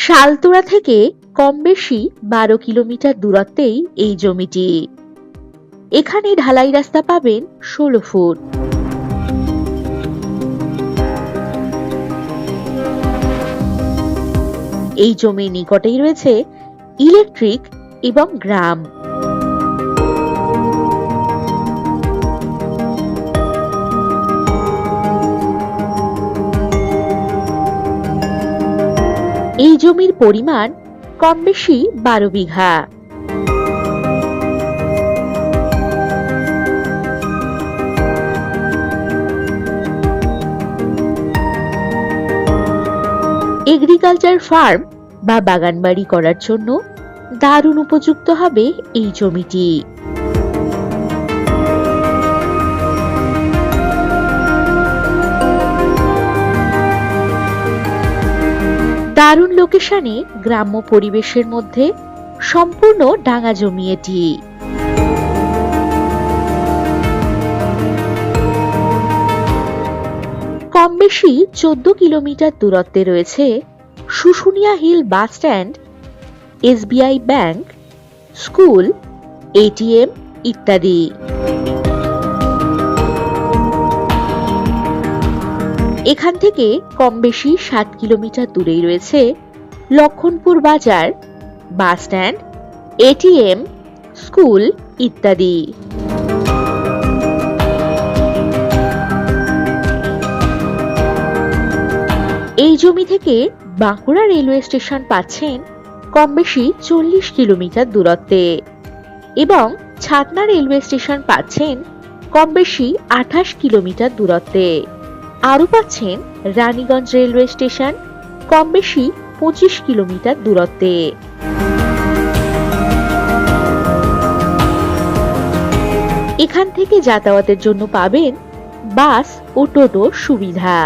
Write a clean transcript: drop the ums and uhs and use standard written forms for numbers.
শালতোড়া থেকে কম বেশি 12 কিলোমিটার দূরত্বেই এই জমিটি। এখানে ঢালাই রাস্তা পাবেন 16 ফুট। এই জমির নিকটেই রয়েছে ইলেকট্রিক এবং গ্রাম। এই জমির পরিমাণ কম বেশি 12 বিঘা। এগ্রিকালচার ফার্ম বা বাগানবাড়ি করার জন্য দারুণ উপযুক্ত হবে এই জমিটি। দারুণ লোকেশনে গ্রাম্য পরিবেশের মধ্যে সম্পূর্ণ ডাঙা জমি এটি। কম বেশি 14 কিলোমিটার দূরত্বে রয়েছে Susunia hill bus stand, SBI bank, school, ATM ইত্যাদি। এখান থেকে কম বেশি 7 কিলোমিটার দূরেই রয়েছে লক্ষণপুর বাজার, বাস স্ট্যান্ড, এটিএম, স্কুল ইত্যাদি। এই জমি থেকে বাঁকুড়া রেলওয়ে স্টেশন পাচ্ছেন কম বেশি 40 কিলোমিটার দূরত্বে এবং ছাতনা রেলওয়ে স্টেশন পাচ্ছেন কম বেশি 28 কিলোমিটার দূরত্বে। আরও পাচ্ছেন রানীগঞ্জ রেলওয়ে স্টেশন কম বেশি 25 কিলোমিটার দূরত্বে। এখান থেকে যাতায়াতের জন্য পাবেন বাস ও টোটো সুবিধা।